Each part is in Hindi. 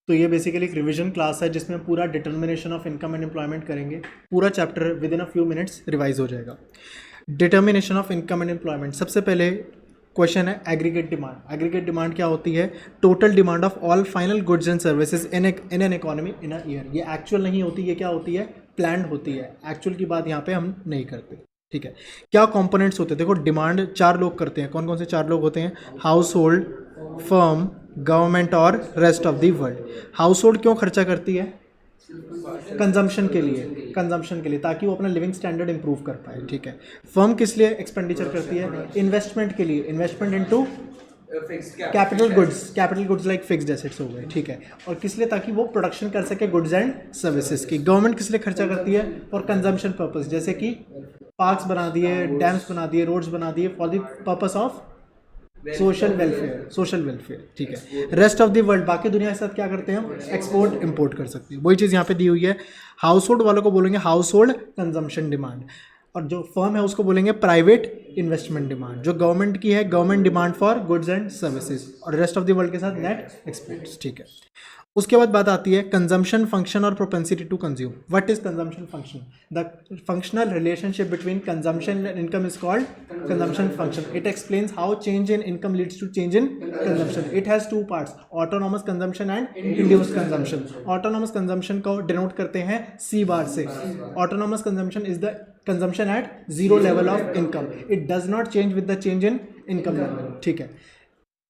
तो ये बेसिकली एक रिवीजन क्लास है जिसमें पूरा determination of income and employment करेंगे। पूरा chapter with in a few minutes revise हो जाएगा। Determination of income and employment, सबसे पहले क्वेश्चन है एग्रीगेट डिमांड। एग्रीगेट डिमांड क्या होती है? Total demand of all final goods and services in an economy in a year. ये एक्चुअल नहीं होती, ये क्या होती है? प्लान्ड होती है। एक्चुअल की बात यहाँ पे हम नहीं करते, ठीक है। क्या कंपोनेंट्स होते हैं? देखो, डिमांड 4 लोग करते हैं। कौन कौन से 4 लोग होते हैं? हाउस होल्ड, फर्म, गवर्नमेंट और rest of the world. House hold क्यों खर्चा करती है? कंजम्पशन के लिए, कंजम्पशन के लिए, ताकि वो अपना लिविंग स्टैंडर्ड इंप्रूव कर पाए, ठीक है। फर्म किस लिए एक्सपेंडिचर करती है? इन्वेस्टमेंट के लिए, investment into capital goods like fixed assets हो गए, ठीक है। और किस लिए? ताकि वो प्रोडक्शन कर सके गुड्स एंड सर्विसेज की। गवर्नमेंट किस लिए खर्चा करती है? फॉर कंजम्पशन पर्पस, जैसे कि पार्क्स बना दिए, डैम्स बना दिए, रोड्स बना दिए, for the purpose of social welfare, ठीक है। रेस्ट ऑफ द वर्ल्ड, बाकी दुनिया के साथ क्या करते हैं हम? एक्सपोर्ट इंपोर्ट कर सकते हैं। वही चीज़ यहाँ पे दी हुई है। हाउस होल्ड वालों को बोलेंगे हाउस होल्ड कंजम्पशन डिमांड, और जो फर्म है उसको बोलेंगे प्राइवेट इन्वेस्टमेंट डिमांड। जो गवर्नमेंट की है, government demand for goods and services, और रेस्ट ऑफ द वर्ल्ड के साथ नेट एक्सपोर्ट्स, ठीक है। उसके बाद बात आती है कंजम्पशन फंक्शन और propensity to consume. What is consumption function? The functional relationship between consumption and income is called consumption function. It explains how change in income leads to change in consumption. It has 2 parts, autonomous consumption and induced consumption. Autonomous consumption को डिनोट करते हैं C बार से। Autonomous consumption is the consumption at 0 level of income. It does not change with the change in income level, ठीक है।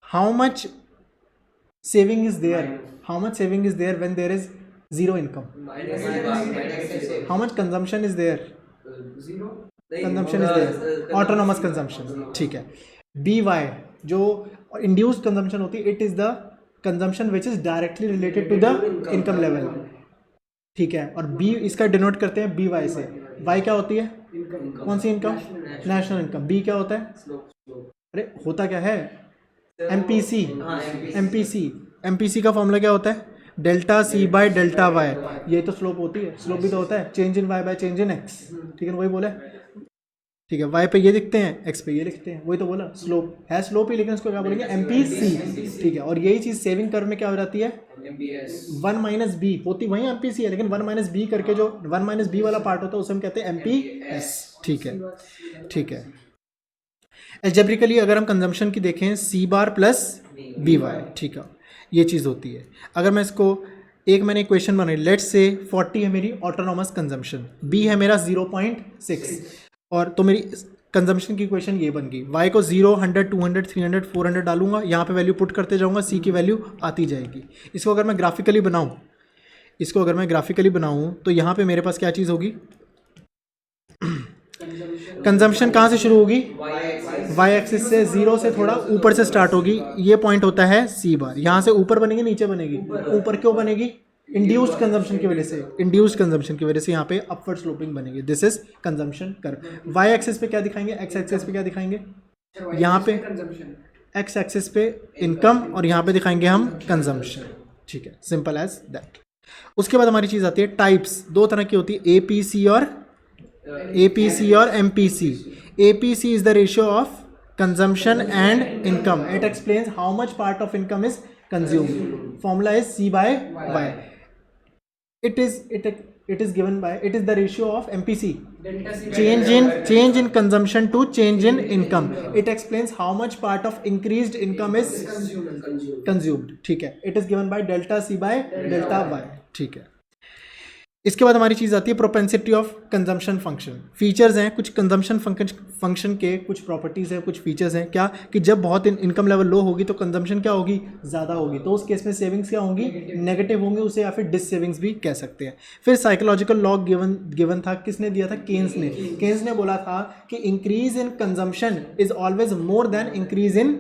How much saving is there? How much saving is there when there is 0 income? How much consumption is there? Consumption is there, autonomous consumption, ठीक है। BY जो induced consumption होती है, it is the consumption which is directly related to the income level, ठीक है। और B इसका डिनोट करते हैं BY से। Y क्या होती है? कौन सी इनकम? National income. B क्या होता है? अरे होता क्या है? एमपीसी का फॉर्मूला क्या होता है? Delta C by delta Y। यही तो स्लोप होती है। स्लोप भी तो होता है change in Y by change in X, ठीक है। वही बोला है, ठीक है। Y पे ये दिखते हैं, X पे ये लिखते हैं, वही तो बोला। स्लोप है, स्लोप ही, लेकिन उसको क्या बोलेंगे? MPC, ठीक है। और यही चीज़ सेविंग कर्व में क्या हो जाती है? 1 माइनस बी होती, वही MPC है, लेकिन 1 माइनस बी करके जो 1 माइनस बी वाला पार्ट होता है उसे हम कहते हैं MPS, ठीक है, ठीक है। एल्जेब्रिकली अगर हम कंजम्पशन की देखें C बार प्लस BY, ठीक है, ये चीज़ होती है। अगर मैं इसको मैंने इक्वेशन बनाई, लेट्स से 40 है मेरी ऑटोनॉमस कंजम्पशन, B है मेरा 0.6, और तो मेरी कंजम्पशन की इक्वेशन ये बन गई। Y को 0, 100, 200, 300, 400 डालूंगा, यहाँ पे वैल्यू पुट करते जाऊँगा, C की वैल्यू आती जाएगी। इसको अगर मैं ग्राफिकली बनाऊँ तो यहाँ पे मेरे पास क्या चीज़ होगी? कंजम्पशन कहाँ से शुरू होगी? Y एक्सिस से, 0 से थोड़ा ऊपर से स्टार्ट होगी। ये पॉइंट होता है C बार। यहाँ से ऊपर बनेगी, नीचे बनेगी? ऊपर क्यों बनेगी? इंड्यूस्ड कंजम्पशन की वजह से यहाँ पे अपवर्ड स्लोपिंग बनेगी। This is consumption curve. Y axis पे क्या दिखाएंगे? X एक्सिस पे क्या दिखाएंगे? यहाँ पे X एक्सिस पे इनकम, और यहाँ पे दिखाएंगे हम कंजम्पशन, ठीक है। Simple as that. उसके बाद हमारी चीज़ आती है टाइप्स। 2 तरह की होती है, APC और MPC। APC is the ratio of consumption and income. It explains how much part of income is consumed. Formula is C by Y. It is given by, it is the ratio of MPC, change in consumption to change in income. It explains how much part of increased income is consumed, ठीक है। It is given by delta C by delta Y, ठीक है। इसके बाद हमारी चीज़ आती है propensity of consumption function. Features हैं कुछ कंजम्पशन फंक्शन के, कुछ प्रॉपर्टीज़ हैं, कुछ फीचर्स हैं। क्या कि जब बहुत इनकम लेवल लो होगी तो कंजम्पशन क्या होगी? ज़्यादा होगी। तो उस केस में सेविंग्स क्या होंगी? नेगेटिव होंगे, उसे या फिर डिस सेविंग्स भी कह सकते हैं। फिर साइकोलॉजिकल लॉ गिवन था, किसने दिया था? केन्स ने बोला था कि increase in consumption is always more than increase in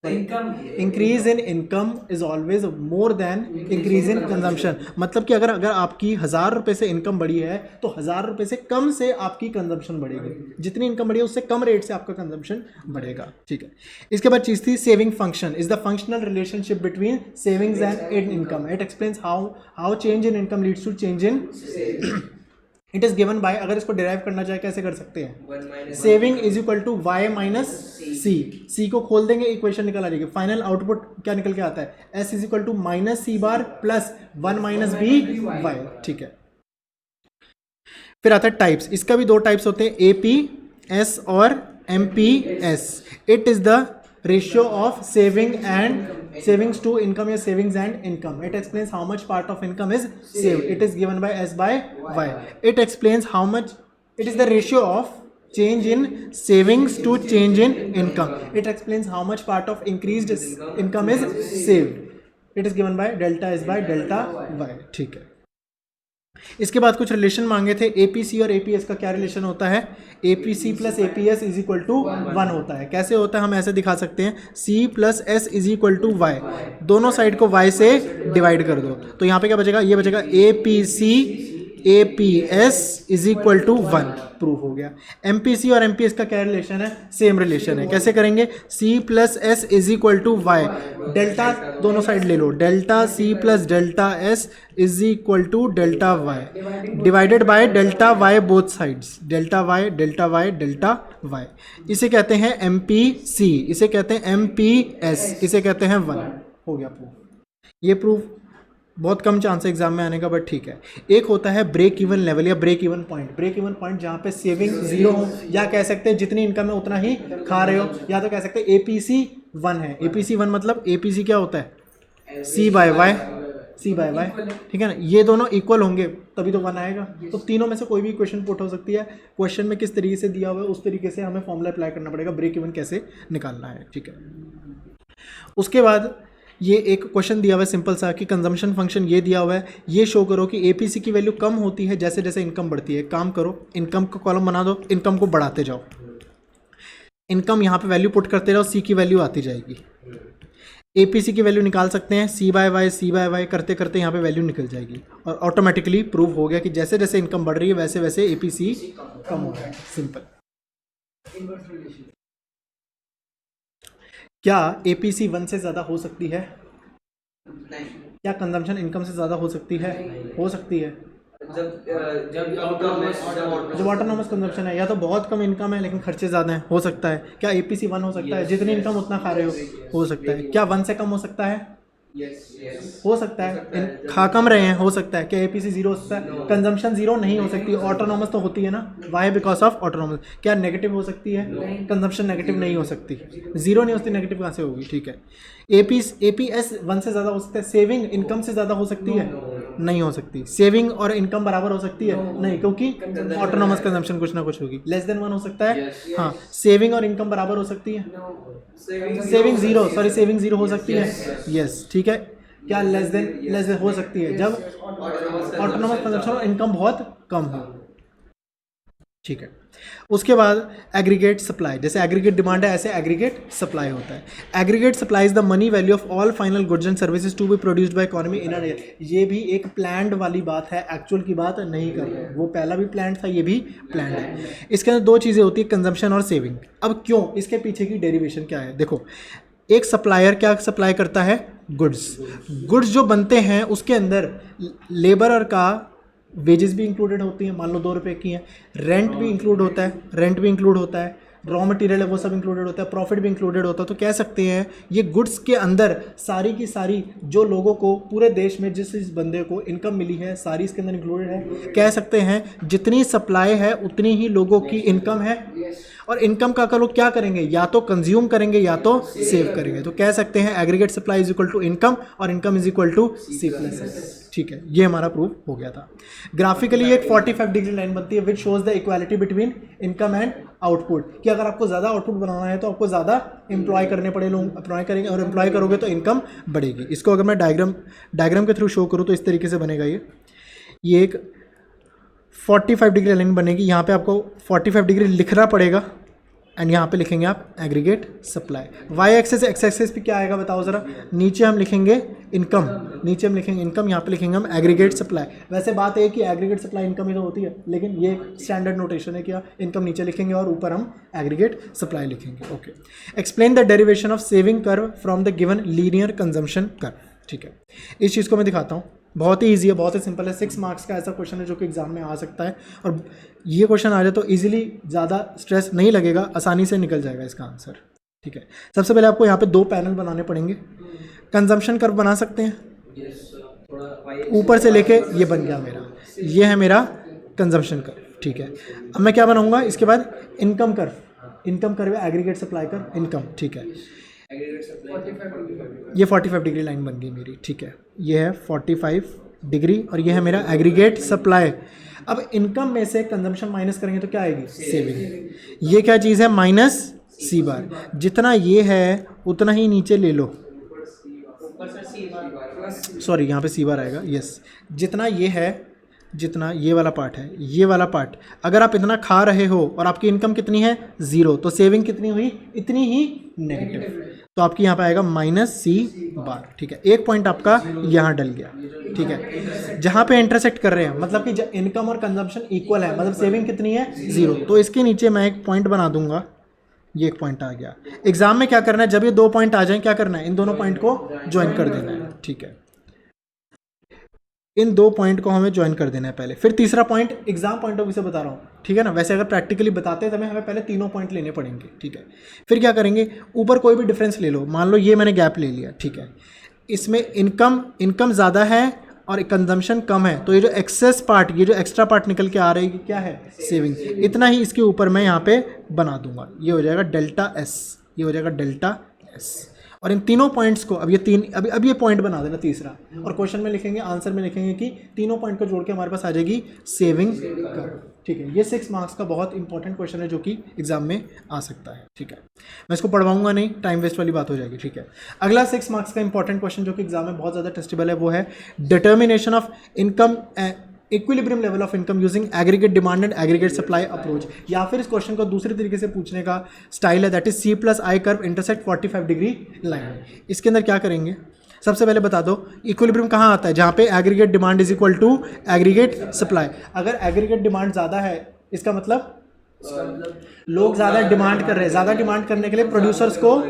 increase in income is always more than increase in consumption. मतलब कि अगर आपकी 1000 रुपये से इनकम बढ़ी है तो 1000 रुपये से कम से आपकी कंजम्पशन बढ़ेगी। जितनी इनकम बढ़ी है उससे कम रेट से आपका कंजम्पशन बढ़ेगा, ठीक है। इसके बाद चीज़ थी saving function is the functional relationship between savings and income. It explains how change in income leads to change in it is given by, अगर इसको डिराइव करना चाहे कैसे कर सकते हैं? Saving is equal to Y minus C को खोल देंगे, इक्वेशन निकल आ जाएगी। फाइनल आउटपुट क्या निकल के आता है, S is equal to minus C bar plus 1 minus B Y, ठीक है। फिर आता है टाइप्स, इसका भी दो टाइप्स होते हैं, ए पी एस और M P S. It is the ratio of savings to income या savings and income. It explains how much part of income is saved. It is given by S by Y. It explains how much, it is the ratio of change in savings to change in income. It explains how much part of increased income is saved. It is given by delta S by delta Y, ठीक है। इसके बाद कुछ रिलेशन मांगे थे, एपीसी और एपीएस का क्या रिलेशन होता है, APC plus APS is equal to 1 होता है। कैसे होता है, हम ऐसे दिखा सकते हैं, C plus S is equal to Y, दोनों साइड को वाई से डिवाइड कर दो, तो यहाँ पे क्या बचेगा, ये बचेगा APC APS is equal to 1, proof हो गया। एमपीसी और एमपीएस का क्या रिलेशन है, सेम रिलेशन है। कैसे करेंगे, C plus S is equal to Y, delta दोनों साइड ले लो, delta C plus delta S is equal to delta Y divided by delta Y both sides, delta Y delta Y delta Y. इसे कहते हैं एमपीसी, इसे कहते हैं एमपीएस, इसे कहते हैं 1। हो गया प्रूफ। ये प्रूफ बहुत कम चांस है एग्जाम में आने का, बट ठीक है। एक होता है ब्रेक इवन लेवल या break even point. Break even point जहाँ पे सेविंग जीरो हो, या कह सकते हैं जितनी इनकम है उतना ही खा रहे हो, या तो कह सकते हैं एपीसी 1 है। एपीसी 1 मतलब एपीसी क्या होता है, सी बाय वाई, सी बाय वाई, ठीक है ना। ये दोनों इक्वल होंगे तभी तो 1 आएगा। तो तीनों में से कोई भी क्वेश्चन पुट हो सकती है, क्वेश्चन में किस तरीके से दिया हुआ है उस तरीके से हमें फॉर्मूला अप्लाई करना पड़ेगा, ब्रेक इवन कैसे निकालना है, ठीक है। उसके बाद ये एक क्वेश्चन दिया हुआ है सिंपल सा कि कंजम्पशन फंक्शन ये दिया हुआ है, ये शो करो कि एपीसी की वैल्यू कम होती है जैसे जैसे इनकम बढ़ती है। काम करो, इनकम का कॉलम बना दो, इनकम को बढ़ाते जाओ, इनकम यहाँ पे वैल्यू पुट करते रहो, सी की वैल्यू आती जाएगी। एपीसी की वैल्यू निकाल सकते हैं, सी बाय वाई करते करते यहाँ पे वैल्यू निकल जाएगी, और ऑटोमेटिकली प्रूव हो गया कि जैसे जैसे इनकम बढ़ रही है वैसे वैसे एपीसी कम हो रहा है। सिंपल। क्या एपीसी 1 से ज़्यादा हो सकती है, क्या कंजम्पशन इनकम से ज़्यादा हो सकती है, हो सकती है। जब ऑटोनॉमस कंजम्पशन है, या तो बहुत कम इनकम है लेकिन खर्चे ज़्यादा हैं, हो सकता है। क्या एपीसी 1 हो सकता है, जितनी इनकम उतना खा रहे हो सकता है। क्या 1 से कम हो सकता है, हो सकता है। खा कम रहे हैं, हो सकता है। क्या एपीसी 0 हो सकता है, कंजम्पशन 0 नहीं हो सकती, ऑटोनॉमस तो होती है ना, वाई बिकॉज ऑफ ऑटोनॉमस। क्या नेगेटिव हो सकती है, कंजम्पशन नेगेटिव नहीं हो सकती, 0 नहीं होती, नेगेटिव कहाँ से होगी, ठीक है। एपीएस 1 से ज़्यादा हो सकता है। सेविंग इनकम से ज़्यादा हो सकती है, नहीं हो सकती। सेविंग और इनकम बराबर हो सकती है, नहीं, क्योंकि ऑटोनॉमस कंजम्पशन कुछ ना कुछ होगी। लेस देन 1 हो सकता है, हाँ। सेविंग और इनकम बराबर हो सकती है, सेविंग 0 हो सकती है, यस, ठीक है। क्या लेस देन हो सकती है जब ऑटोनॉमस कंजम्पशन और इनकम बहुत कम हो, ठीक है। उसके बाद एग्रीगेट सप्लाई, जैसे एग्रीगेट डिमांड है ऐसे एग्रीगेट सप्लाई होता है। Aggregate supply is the money value of all final goods and services to be produced by economy in an year. ये भी एक प्लान्ड वाली बात है, एक्चुअल की बात नहीं कर रहे हैं। वो पहला भी प्लान्ड था, ये भी प्लान्ड है। इसके अंदर दो चीज़ें होती है, कंजम्पशन और सेविंग। अब क्यों, इसके पीछे की डेरिवेशन क्या है, देखो। एक सप्लायर क्या सप्लाई करता है, गुड्स जो बनते हैं उसके अंदर लेबरर का वेजेस भी इंक्लूडेड होती हैं, मान लो 2 रुपये की हैं, रेंट भी इंक्लूड होता है, रॉ मटेरियल है वो सब इंक्लूडेड होता है, प्रॉफिट भी इंक्लूडेड होता है। तो कह सकते हैं ये गुड्स के अंदर सारी की सारी जो लोगों को पूरे देश में जिस बंदे को इनकम मिली है सारी इसके अंदर इंक्लूडेड है। कह सकते हैं जितनी सप्लाई है उतनी ही लोगों की इनकम है, और इनकम का लोग क्या करेंगे, या तो कंज्यूम करेंगे या तो सेव करेंगे। तो कह सकते हैं aggregate supply is equal to income और income is equal to C plus S, ठीक है। ये हमारा प्रूफ हो गया था। ग्राफिकली एक 45 डिग्री लाइन बनती है which shows the equality between income and output, कि अगर आपको ज़्यादा आउटपुट बनाना है तो आपको ज़्यादा एम्प्लॉय करने पड़े, लोग एम्प्लॉय करेंगे और एम्प्लॉय करोगे तो इनकम बढ़ेगी। इसको अगर मैं डायग्राम के थ्रू शो करूँ तो इस तरीके से बनेगा। ये एक 45 डिग्री लाइन बनेगी, यहाँ पे आपको 45 डिग्री लिखना पड़ेगा एंड यहाँ पे लिखेंगे आप aggregate supply. Y axis X axis पे क्या आएगा बताओ ज़रा, नीचे हम लिखेंगे इनकम, यहाँ पे लिखेंगे हम एग्रीगेट सप्लाई। वैसे बात है कि एग्रीगेट सप्लाई इनकम ही तो होती है, लेकिन ये स्टैंडर्ड नोटेशन है कि इनकम नीचे लिखेंगे और ऊपर हम एग्रीगेट सप्लाई लिखेंगे, okay. Explain the derivation of saving curve from the given linear consumption curve, ठीक है। इस चीज़ को मैं दिखाता हूँ, बहुत ही ईजी है, बहुत ही सिंपल है। 6 मार्क्स का ऐसा क्वेश्चन है जो कि एग्जाम में आ सकता है, और ये क्वेश्चन आ जाए तो इजीली ज़्यादा स्ट्रेस नहीं लगेगा, आसानी से निकल जाएगा इसका आंसर। ठीक है। सबसे पहले आपको यहाँ पे दो पैनल बनाने पड़ेंगे। कंजम्पशन कर्व बना सकते हैं, ऊपर से लेके ये बन गया मेरा, ये है मेरा कंजम्पशन कर्व, ठीक है। अब मैं क्या बनाऊंगा इसके बाद, इनकम कर्व, इनकम कर्व है एग्रीगेट सप्लाई कर्व, इनकम, ठीक है। ये 45 डिग्री लाइन बन गई मेरी, ठीक है। ये है 45 डिग्री और ये है मेरा एग्रीगेट सप्लाई। अब इनकम में से कंजम्पशन माइनस करेंगे तो क्या आएगी, सेविंग। ये क्या चीज़ है, माइनस सी बार, जितना ये है उतना ही नीचे ले लो, सॉरी यहाँ पे सी बार आएगा, यस। जितना ये है, जितना ये वाला पार्ट है, ये वाला पार्ट, अगर आप इतना खा रहे हो और आपकी इनकम कितनी है 0, तो सेविंग कितनी हुई, इतनी ही नेगेटिव, तो आपकी यहाँ पे आएगा माइनस सी बार, ठीक है। एक पॉइंट आपका यहाँ डल गया, ठीक है। जहाँ पे इंटरसेक्ट कर रहे हैं मतलब कि इनकम और कंजम्पशन इक्वल है, मतलब सेविंग कितनी है 0, तो इसके नीचे मैं एक पॉइंट बना दूंगा, ये एक पॉइंट आ गया। एग्जाम में क्या करना है, जब ये दो पॉइंट आ जाएं क्या करना है, इन दोनों पॉइंट को ज्वाइन कर देना है, ठीक है। इन दो पॉइंट को हमें ज्वाइन कर देना है पहले, फिर तीसरा point exam point of view से बता रहा हूँ, ठीक है ना। वैसे अगर प्रैक्टिकली बताते हैं तो हमें पहले तीनों पॉइंट लेने पड़ेंगे, ठीक है। फिर क्या करेंगे, ऊपर कोई भी डिफरेंस ले लो, मान लो ये मैंने गैप ले लिया, ठीक है। इसमें इनकम ज़्यादा है और कंजम्पशन कम है, तो ये जो एक्सेस पार्ट, ये जो एक्स्ट्रा पार्ट निकल के आ रही है क्या है, सेविंग। इतना ही इसके ऊपर मैं यहाँ पे बना दूंगा, ये हो जाएगा डेल्टा एस, ये हो जाएगा डेल्टा एस। और इन तीनों पॉइंट्स को अब ये तीन, अब ये पॉइंट बना देना तीसरा, और क्वेश्चन में लिखेंगे, आंसर में लिखेंगे कि तीनों पॉइंट को जोड़ के हमारे पास आ जाएगी सेविंग कर्व, ठीक है। ये 6 मार्क्स का बहुत इंपॉर्टेंट क्वेश्चन है जो कि एग्जाम में आ सकता है, ठीक है। मैं इसको पढ़वाऊंगा नहीं, टाइम वेस्ट वाली बात हो जाएगी, ठीक है। अगला 6 मार्क्स का इंपॉर्टेंट क्वेश्चन जो कि एग्जाम में बहुत ज़्यादा टेस्टेबल है वो है determination of income, equilibrium level of income using aggregate demand and aggregate supply approach. या फिर इस क्वेश्चन को दूसरे तरीके से पूछने का स्टाइल है, that is C plus I curve intersect 45 degree line. इसके अंदर क्या करेंगे, सबसे पहले बता दो इक्विलिब्रियम कहाँ आता है, जहाँ पे aggregate demand is equal to aggregate supply. अगर एग्रीगेट डिमांड ज़्यादा है इसका मतलब लोग ज़्यादा डिमांड कर रहे हैं, ज़्यादा डिमांड करने के लिए प्रोड्यूसर्स को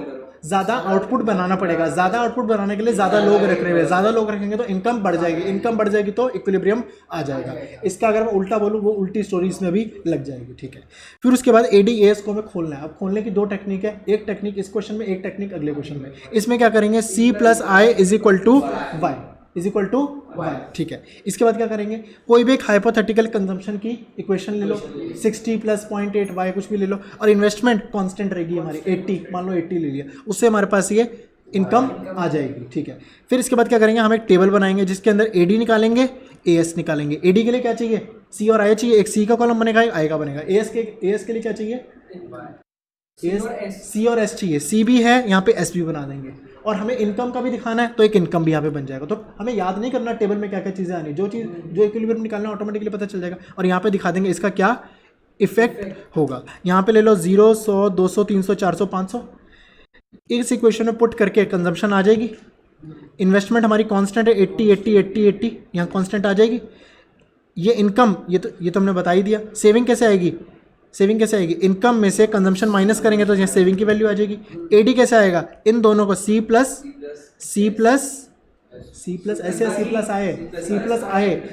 ज़्यादा आउटपुट बनाना पड़ेगा, ज़्यादा आउटपुट बनाने के लिए ज़्यादा लोग रख रहे हैं, ज़्यादा लोग रखेंगे तो इनकम बढ़ जाएगी, इनकम बढ़ जाएगी तो इक्विलिब्रियम आ जाएगा। इसका अगर मैं उल्टा बोलूँ वो उल्टी स्टोरी इसमें भी लग जाएगी, ठीक है। फिर उसके बाद ADAS को हमें खोलना है। अब खोलने की दो टेक्निक है, एक टेक्निक इस क्वेश्चन में, एक टेक्निक अगले क्वेश्चन में। इसमें क्या करेंगे, C plus I is equal to Y, is equal to Y, ठीक है। इसके बाद क्या करेंगे, कोई भी एक हाइपोथेटिकल कंजम्पशन की इक्वेशन ले लो, 60 प्लस 0.8 वाई कुछ भी ले लो, और इन्वेस्टमेंट कांस्टेंट रहेगी हमारी 80, मान लो 80 ले लिया, उससे हमारे पास ये इनकम आ जाएगी, ठीक है। फिर इसके बाद क्या करेंगे, हम एक टेबल बनाएंगे जिसके अंदर AD निकालेंगे, AS निकालेंगे। AD के लिए क्या चाहिए, C और I चाहिए, एक C का कॉलम बनेगा, एक I का बनेगा। AS के लिए क्या चाहिए, C और S चाहिए, C भी है यहाँ पे, S भी बना देंगे। और हमें इनकम का भी दिखाना है तो एक इनकम भी यहाँ पे बन जाएगा। तो हमें याद नहीं करना टेबल में क्या क्या चीज़ें आनी, जो इक्विलिब्रियम निकालना ऑटोमेटिकली पता चल जाएगा। और यहाँ पे दिखा देंगे इसका क्या इफेक्ट होगा। यहाँ पे ले लो 0, 100, 200, 300, 400, 500, इस इक्वेशन में पुट करके कंजम्पशन आ जाएगी। इन्वेस्टमेंट हमारी कांस्टेंट है 80, 80, 80, 80, यहाँ कांस्टेंट आ जाएगी। ये इनकम, ये तो हमने बता ही दिया। सेविंग कैसे आएगी, सेविंग कैसे आएगी, इनकम में से कंजम्पशन माइनस करेंगे तो यहाँ सेविंग की वैल्यू आ जाएगी। AD कैसे आएगा, इन दोनों को C प्लस ऐसे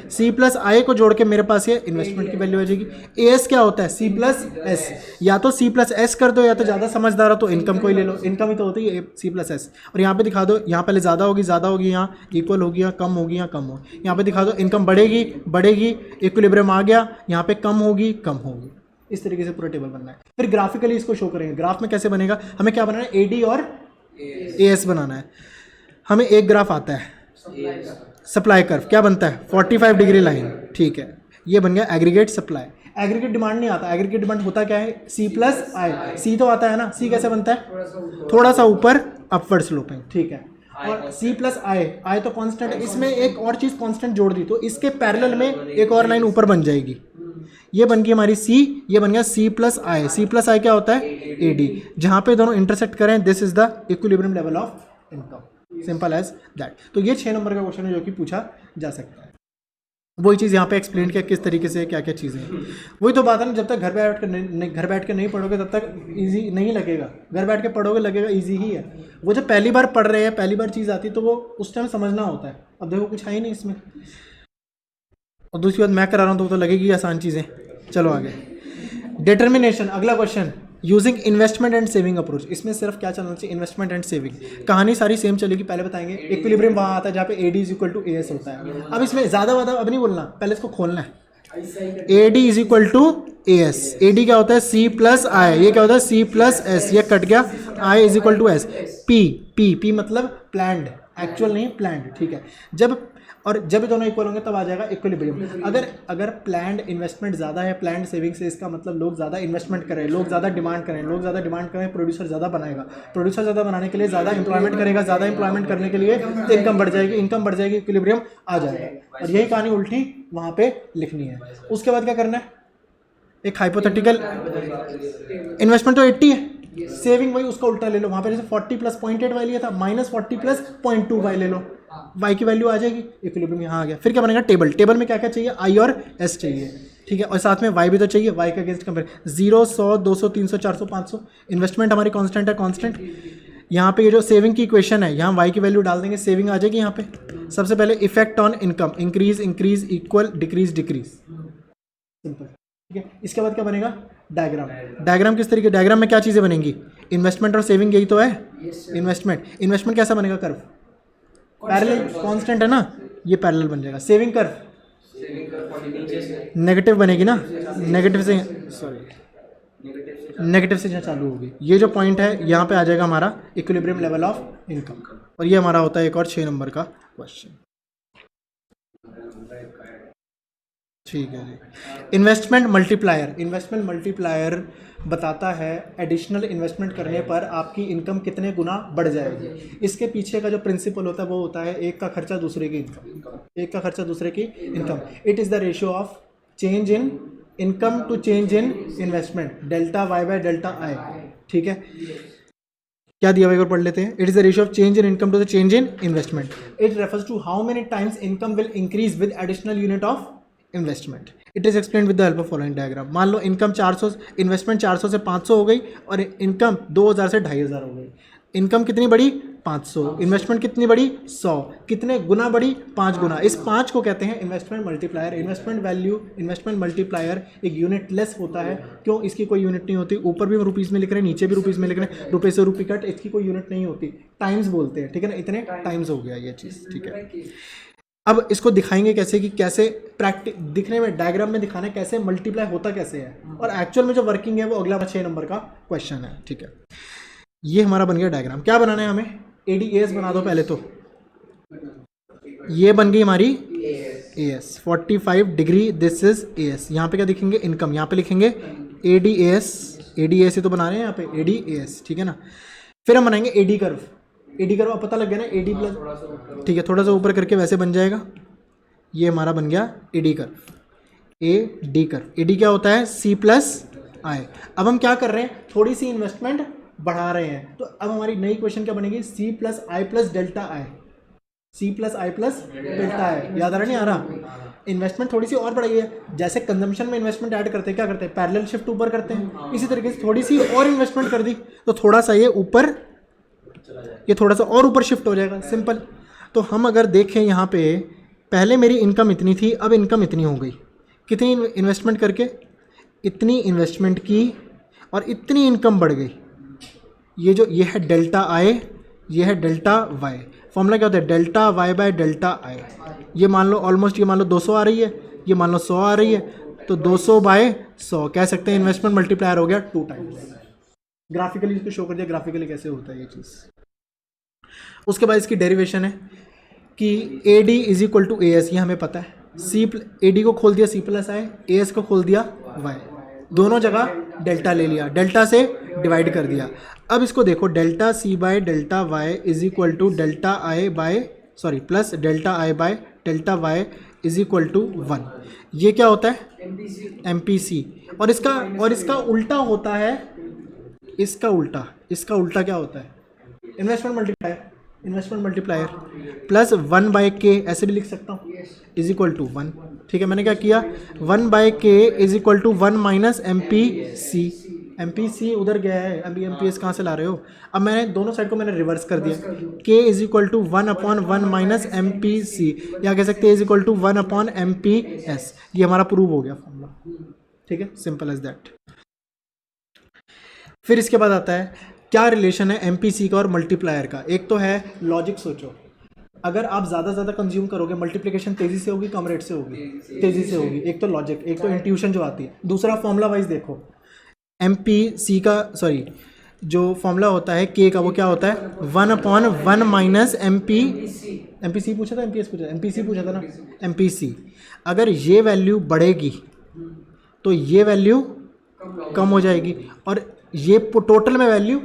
C प्लस आए को जोड़ के मेरे पास ये इन्वेस्टमेंट की वैल्यू आ जाएगी। AS क्या होता है, C प्लस एस, या तो C प्लस एस कर दो, या तो ज़्यादा समझदार हो तो इनकम को ही ले लो, इनकम ही तो होती है C प्लस एस। और यहाँ पे दिखा दो, यहाँ पहले ज़्यादा होगी, यहाँ इक्वल होगी, यहाँ कम होगी, यहाँ कम होगी। यहाँ पे दिखा दो इनकम बढ़ेगी, इक्विलिब्रियम आ गया, यहाँ पे कम होगी। इस तरीके से पूरा टेबल बनना है। फिर ग्राफिकली इसको शो करेंगे। ग्राफ में कैसे बनेगा, हमें क्या बनाना है, AD और AS बनाना है। हमें एक ग्राफ आता है सप्लाई कर्व, क्या बनता है 45 डिग्री लाइन, ठीक है। ये बन गया एग्रीगेट सप्लाई। एग्रीगेट डिमांड नहीं आता, एग्रीगेट डिमांड होता क्या है, C प्लस आई। C तो आता है ना, C कैसे बनता है, थोड़ा सा ऊपर अपवर्ड स्लोपिंग, ठीक है। और C प्लस आई तो कांस्टेंट है, इसमें एक और चीज़ कांस्टेंट जोड़ दी तो इसके पैरेलल में एक और लाइन ऊपर बन जाएगी। ये बन गई हमारी C, ये बन गया C plus I. C plus I क्या होता है, AD। जहाँ पे दोनों इंटरसेक्ट करें, this is the equilibrium level of income, simple as that. तो ये 6 नंबर का क्वेश्चन है जो कि पूछा जा सकता है। वही चीज़ यहाँ पे एक्सप्लेन किया किस तरीके से क्या क्या चीज़ें हैं। वही तो बात है ना, जब तक घर बैठ के नहीं पढ़ोगे तब तक इजी नहीं लगेगा, घर बैठ के पढ़ोगे लगेगा इजी ही है। वो जब पहली बार पढ़ रहे हैं, पहली बार चीज़ आती है तो वो उस टाइम समझना होता है। अब देखो कुछ है ही नहीं इसमें, और दूसरी बात मैं करा रहा हूँ तो लगेगी आसान चीज़ें। चलो आगे, डिटर्मिनेशन, अगला question, using investment and saving approach. इसमें सिर्फ क्या चलना चाहिए, इन्वेस्टमेंट एंड सेविंग। कहानी सारी सेम चलेगी, पहले बताएंगे इक्विलिब्रियम वहाँ आता है जहाँ पे AD is equal to AS होता है। अब इसमें ज़्यादा अब नहीं बोलना, पहले इसको खोलना है। AD is equal to AS, AD क्या होता है C प्लस आई, ये क्या होता है C प्लस S, ये कट गया, I is equal to S। P मतलब प्लैंड, एक्चुअल नहीं प्लैंड, ठीक है। जब दोनों इक्वल होंगे तब आ जाएगा इक्विलिब्रियम। अगर प्लैंड इन्वेस्टमेंट ज़्यादा है प्लैंड सेविंग से, इसका मतलब लोग ज़्यादा इन्वेस्टमेंट करें, लोग ज़्यादा डिमांड करें, प्रोड्यूसर ज़्यादा बनाएगा, प्रोड्यूसर ज़्यादा बनाने के लिए ज़्यादा इंप्लॉयमेंट करेगा, ज़्यादा इंप्लॉयमेंट करने के लिए इनकम बढ़ जाएगी, इक्विलिब्रियम आ जाएगा। और यही कहानी उल्टी वहाँ पे लिखनी है। उसके बाद क्या करना है, एक हाइपोथेटिकल इन्वेस्टमेंट तो 80 है, सेविंग वही उसका उल्टा ले लो, वहाँ पे जैसे 40 प्लस 0.8 वाई लिया था, माइनस 40 प्लस 0.2 वाई ले लो, वाई की वैल्यू आ जाएगी, इक्विलिब्रियम यहाँ आ गया। फिर क्या बनेगा, टेबल में क्या क्या चाहिए, आई और एस चाहिए, ठीक है, और साथ में वाई भी तो चाहिए, वाई का अगेंस्ट कंपेयर 0, 100, 200, 300, 400, 500। इन्वेस्टमेंट हमारी कांस्टेंट है, कांस्टेंट। यहाँ पे ये जो सेविंग की इक्वेशन है, यहाँ वाई की वैल्यू डाल देंगे, सेविंग आ जाएगी यहाँ पे। सबसे पहले effect on income, increase equal decrease, simple, ठीक है। इसके बाद क्या बनेगा, डायग्राम किस तरीके, डायग्राम में क्या चीज़ें बनेंगी, इन्वेस्टमेंट और सेविंग, यही तो है। इन्वेस्टमेंट कैसा बनेगा, कर्व पैरेलल, कांस्टेंट है ना, ये पैरेलल बन जाएगा। सेविंग कर्व नेगेटिव बनेगी ना, नेगेटिव से यहाँ चालू होगी। ये जो पॉइंट है यहाँ पे आ जाएगा हमारा इक्विलिब्रियम लेवल ऑफ इनकम, और ये हमारा होता है एक और 6 नंबर का क्वेश्चन, ठीक है जी। इन्वेस्टमेंट मल्टीप्लायर बताता है एडिशनल इन्वेस्टमेंट करने पर आपकी इनकम कितने गुना बढ़ जाएगी। इसके पीछे का जो प्रिंसिपल होता है वो होता है एक का खर्चा दूसरे की income, it is the ratio of change in income to change in investment, delta Y by delta I, ठीक है। क्या दिया हुआ, एक बार पढ़ लेते हैं। It is the ratio of change in income to the change in investment. It refers to how many times income will increase with additional unit of investment. It is explain with the help of following diagram. मान लो इनकम 400, इन्वेस्टमेंट 400 से 500 हो गई, और इनकम 2000 से 2500 हो गई। इनकम कितनी बढ़ी, 500, इन्वेस्टमेंट कितनी बढ़ी, 100, कितने गुना बढ़ी, 5 गुना। इस 5 को कहते हैं इन्वेस्टमेंट मल्टीप्लायर। इन्वेस्टमेंट मल्टीप्लायर एक यूनिट लेस होता है। क्यों, इसकी कोई यूनिट नहीं होती, ऊपर भी रुपीज़ में लिख रहे हैं, नीचे भी रुपीज़ में लिख रहे हैं, रुपये से रुपये कट, इसकी कोई यूनिट नहीं होती, टाइम्स बोलते हैं, ठीक है ना, इतने टाइम्स हो गया ये चीज़, ठीक है। अब इसको दिखाएंगे कैसे, कि कैसे प्रैक्टिस दिखने में, डायग्राम में दिखाना है कैसे मल्टीप्लाई होता कैसे है, और एक्चुअल में जो वर्किंग है वो अगला 6 नंबर का क्वेश्चन है, ठीक है। ये हमारा बन गया डायग्राम। क्या बनाना है हमें, ADAS बना दो पहले तो। ये बन गई हमारी AS 45 degree, this is AS। यहाँ पे क्या दिखेंगे, इनकम, यहाँ पे लिखेंगे ADAS ही तो बना रहे हैं यहाँ पे ADAS, ठीक है ना। फिर हम बनाएंगे AD कर्व। अब पता लग गया ना, AD प्लस, ठीक है, थोड़ा सा ऊपर करके वैसे बन जाएगा। ये हमारा बन गया AD कर्व। AD क्या होता है, C प्लस आई। अब हम क्या कर रहे हैं, थोड़ी सी इन्वेस्टमेंट बढ़ा रहे हैं, तो अब हमारी नई क्वेश्चन क्या बनेगी, C प्लस आई प्लस डेल्टा आई, याद आ रहा नहीं आ रहा। इन्वेस्टमेंट थोड़ी सी और बढ़ गई है, जैसे कंजम्पशन में इन्वेस्टमेंट ऐड करते हैं, क्या करते हैं, पैरेलल शिफ्ट ऊपर करते हैं, इसी तरीके से थोड़ी सी और इन्वेस्टमेंट कर दी तो थोड़ा सा ये ऊपर, ये थोड़ा सा और ऊपर शिफ्ट हो जाएगा, सिंपल। तो हम अगर देखें यहाँ पे, पहले मेरी इनकम इतनी थी, अब इनकम इतनी हो गई, कितनी इन्वेस्टमेंट करके, इतनी इन्वेस्टमेंट की और इतनी इनकम बढ़ गई। ये है डेल्टा आई, ये है डेल्टा वाई। फॉर्मूला क्या होता है, delta Y by delta I. ये मान लो ऑलमोस्ट, ये मान लो 200 आ रही है, ये मान लो 100 आ रही है, तो 200 बाय 100 कह सकते हैं इन्वेस्टमेंट मल्टीप्लायर हो गया 2 टाइम्स। ग्राफिकली इसको शो कर दिया, ग्राफिकली कैसे होता है ये चीज़। उसके बाद इसकी डेरिवेशन है कि AD is equal to AS, ये हमें पता है। AD को खोल दिया C प्लस आई, AS को खोल दिया Y, दोनों जगह डेल्टा ले लिया, डेल्टा से डिवाइड कर दिया। अब इसको देखो, delta C by delta Y is equal to delta I by plus delta I by delta Y is equal to 1। ये क्या होता है, MPC। और इसका उल्टा होता है, इसका उल्टा क्या होता है, इन्वेस्टमेंट मल्टीप्लायर प्लस 1 बाय के, ऐसे भी लिख सकता हूँ, इज इक्वल टू 1, ठीक है। मैंने क्या किया, 1 by K is equal to 1 minus MPC उधर गया है, अभी MPS कहाँ से ला रहे हो। अब मैंने दोनों साइड को मैंने रिवर्स कर दिया, K is equal to 1/1 minus MPC, या कह सकते हैं इज इक्वल टू 1/MPS। ये हमारा प्रूव हो गया फॉर्मूला, ठीक है, सिंपल एज दैट। फिर इसके बाद आता है क्या रिलेशन है एमपीसी का और मल्टीप्लायर का। एक तो है लॉजिक, सोचो अगर आप ज़्यादा कंज्यूम करोगे मल्टीप्लिकेशन तेज़ी से होगी कम रेट से होगी, तेज़ी से होगी। एक तो लॉजिक, एक तो इंट्यूशन जो आती है। दूसरा फॉर्मूला वाइज देखो, एमपीसी का सॉरी जो फॉर्मूला होता है के का वो क्या होता है 1/1 माइनस एमपीसी पूछा था, एमपीसी पूछा था ना, एमपीसी। अगर ये वैल्यू बढ़ेगी तो ये वैल्यू कम हो जाएगी और ये टोटल में वैल्यू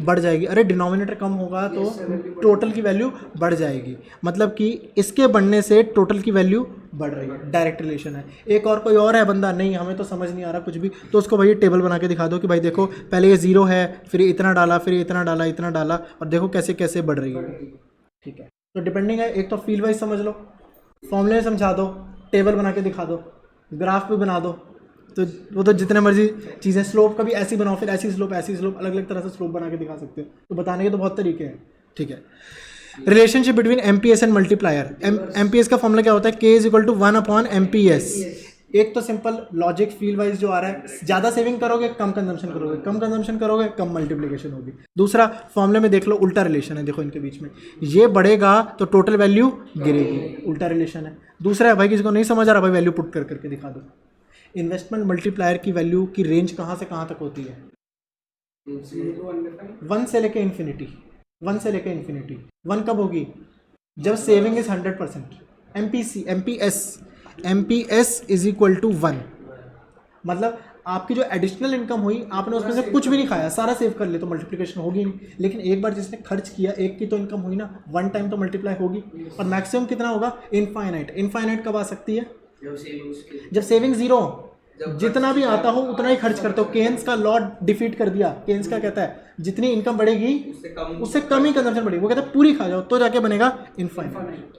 बढ़ जाएगी। अरे डिनोमिनेटर कम होगा तो टोटल की वैल्यू बढ़ जाएगी, मतलब कि इसके बढ़ने से टोटल की वैल्यू बढ़ रही है, डायरेक्ट रिलेशन है। एक और कोई और है बंदा, नहीं हमें तो समझ नहीं आ रहा कुछ भी, तो उसको भाई टेबल बना के दिखा दो कि भाई देखो पहले ये 0 है, फिर इतना डाला, फिर इतना डाला, इतना डाला, और देखो कैसे कैसे बढ़ रही है। ठीक है, तो डिपेंडिंग है, एक तो फील्ड वाइज समझ लो, फॉर्मूले में समझा दो, टेबल बना के दिखा दो, ग्राफ भी बना दो, तो वो तो जितने मर्जी चीज़ें। स्लोप का भी ऐसी बनाओ, फिर ऐसी स्लोप, अलग अलग तरह से स्लोप बना के दिखा सकते हो, तो बताने के तो बहुत तरीके हैं। ठीक है, relationship between MPS and multiplier. MPS का फॉर्मूला क्या होता है, के इज इक्वल टू 1/MPS। एक तो सिंपल लॉजिक फील्ड वाइज जो आ रहा है, ज़्यादा सेविंग करोगे कम कंजम्पशन करोगे, कम कंजम्पशन करोगे कम मल्टीप्लिकेशन होगी। दूसरा फॉर्मूले में देख लो, उल्टा रिलेशन है, देखो इनके बीच में, ये बढ़ेगा तो टोटल वैल्यू गिरेगी, उल्टा रिलेशन है। दूसरा है भाई किसी को नहीं समझ आ रहा, भाई वैल्यू पुट करके दिखा दो। इन्वेस्टमेंट मल्टीप्लायर की वैल्यू की रेंज कहाँ से कहाँ तक होती है, 1 से लेके इन्फिनिटी, 1 से लेके इन्फिनिटी। 1 कब होगी, जब saving is 100%। MPS is equal to 1, मतलब आपकी जो एडिशनल इनकम हुई, आपने उसमें से कुछ भी नहीं खाया, सारा सेव कर ले तो मल्टीप्लिकेशन होगी नहीं। लेकिन एक बार जिसने खर्च किया, एक की तो इनकम हुई ना, 1 टाइम तो मल्टीप्लाई होगी। और मैक्सिमम कितना होगा, इनफाइनाइट कब आ सकती है, जब सेविंग 0, जितना भी आता हो उतना ही खर्च करते हो। केन्स का लॉ डिफीट कर दिया। केन्स क्या कहता है, जितनी इनकम बढ़ेगी उससे कम ही कंजम्पशन बढ़ेगी। वो कहता है पूरी खा जाओ तो जाके बनेगा इनफाइनाइट।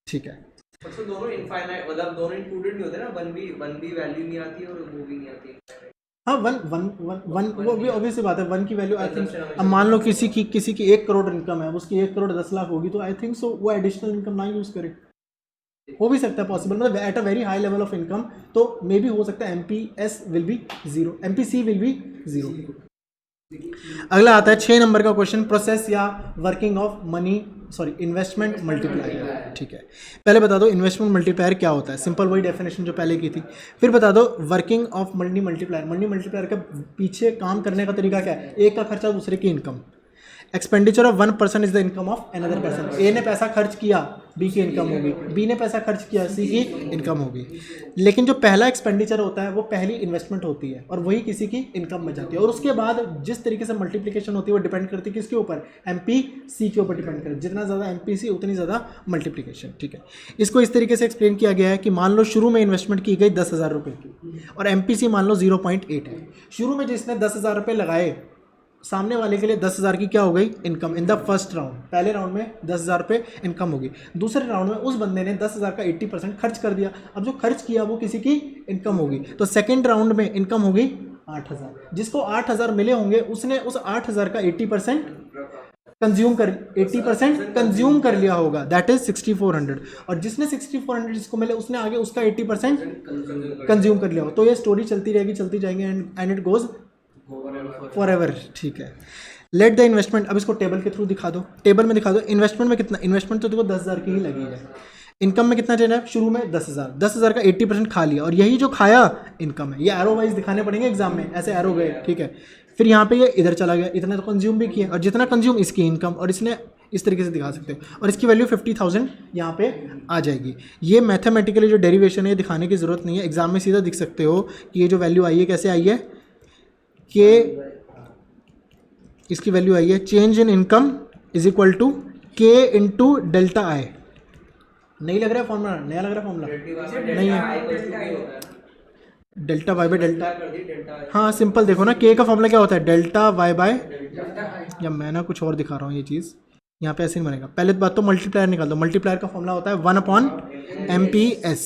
ठीक है, तो दोनों इनफाइनाइट, मतलब दोनों इंक्लूडेड नहीं होते ना, वन भी वैल्यू नहीं आती और वो भी नहीं आती। हाँ, वन वो भी ऑब्वियस बात है, 1 की वैल्यू आई थिंक, अब मान लो किसी की 1 करोड़ इनकम है, उसकी 1 करोड़ 10 लाख होगी, तो आई थिंक सो वो एडिशनल इनकम ना यूज़ करे, हो भी सकता है पॉसिबल, मतलब at a very high level of income, तो मे बी हो सकता है MPS will be 0, MPC will be 0। अगला आता है 6 नंबर का क्वेश्चन, प्रोसेस या वर्किंग ऑफ इन्वेस्टमेंट मल्टीप्लायर। ठीक है, पहले बता दो इन्वेस्टमेंट मल्टीप्लायर क्या होता है, सिंपल वही डेफिनेशन जो पहले की थी। फिर बता दो वर्किंग ऑफ मल्टी मल्टीप्लायर का पीछे काम करने का तरीका क्या है, एक का खर्चा दूसरे की income. Expenditure of 1 person is the income of another person. A ने पैसा खर्च किया, बी की इनकम होगी, बी ने पैसा खर्च किया, सी की इनकम होगी। लेकिन जो पहला एक्सपेंडिचर होता है वो पहली इन्वेस्टमेंट होती है और वही किसी की इनकम में जाती है। और उसके बाद जिस तरीके से मल्टीप्लिकेशन होती है वो डिपेंड करती है किसके ऊपर, एमपीसी के ऊपर डिपेंड करती है। जितना ज़्यादा एमपीसी उतनी ज़्यादा मल्टीप्लिकेशन। ठीक है, इसको इस तरीके से एक्सप्लेन किया गया है कि मान लो शुरू में इन्वेस्टमेंट की गई 10,000 रुपये की और एमपीसी मान लो 0.8 है। शुरू में जिसने 10,000 रुपये लगाए, सामने वाले के लिए 10,000 की क्या हो गई income in the first round. पहले राउंड में 10,000 रुपये इनकम होगी, दूसरे राउंड में उस बंदे ने 10,000 का 80% खर्च कर दिया। अब जो खर्च किया वो किसी की इनकम होगी, तो सेकेंड राउंड में इनकम होगी 8,000। जिसको 8,000 मिले होंगे उसने उस 8,000 का 80% कंज्यूम कर लिया होगा, दैट इज 6,400। और जिसने 6,400 जिसको मिले उसने आगे उसका 80% कंज्यूम कर लिया होगा। तो ये स्टोरी चलती रहेगी, चलती जाएंगे एंड इट गोज फॉरएवर। ठीक है, लेट द इन्वेस्टमेंट, अब इसको टेबल के थ्रू दिखा दो, टेबल में दिखा दो इन्वेस्टमेंट में कितना, इन्वेस्टमेंट तो देखो 10,000 की ही लगी है। इनकम में कितना चाहिए, शुरू में 10,000 का 80% खा लिया और यही जो खाया इनकम है। ये एरो वाइज दिखाने पड़ेंगे एग्जाम में, ऐसे एरो गए। ठीक है, फिर यहाँ पे ये इधर चला गया, इतना तो कंज्यूम भी किया और जितना कंज्यूम इसकी इनकम, और इसने इस तरीके से दिखा सकते हैं और इसकी वैल्यू 50,000 यहाँ पे आ जाएगी। ये मैथमेटिकली जो डेरिवेशन है दिखाने की ज़रूरत नहीं है, एग्जाम में सीधा दिख सकते हो कि ये जो वैल्यू आई है कैसे आई है, कि इसकी वैल्यू आई है change in income is equal to K into delta I. नहीं लग रहा है फॉर्मूला, नया लग रहा है फॉर्मूला, नहीं है, डेल्टा वाई बाई डेल्टा। हाँ सिंपल देखो ना, के का फॉर्मूला क्या होता है, डेल्टा वाई बाय, या मैं ना कुछ और दिखा रहा हूँ, ये चीज़ यहाँ पे ऐसे नहीं बनेगा। पहले बात तो मल्टीप्लायर निकाल दो, मल्टीप्लायर का फॉर्मूला होता है 1/MPS।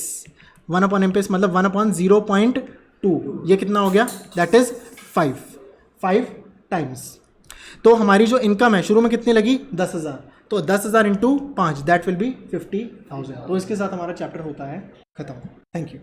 1/MPS मतलब 1/0.2, ये कितना हो गया, दैट इज 5 टाइम्स। तो हमारी जो इनकम है शुरू में कितनी लगी 10,000, तो 10,000 इंटू 5 दैट विल बी 50,000। तो इसके साथ हमारा चैप्टर होता है खत्म। Thank you.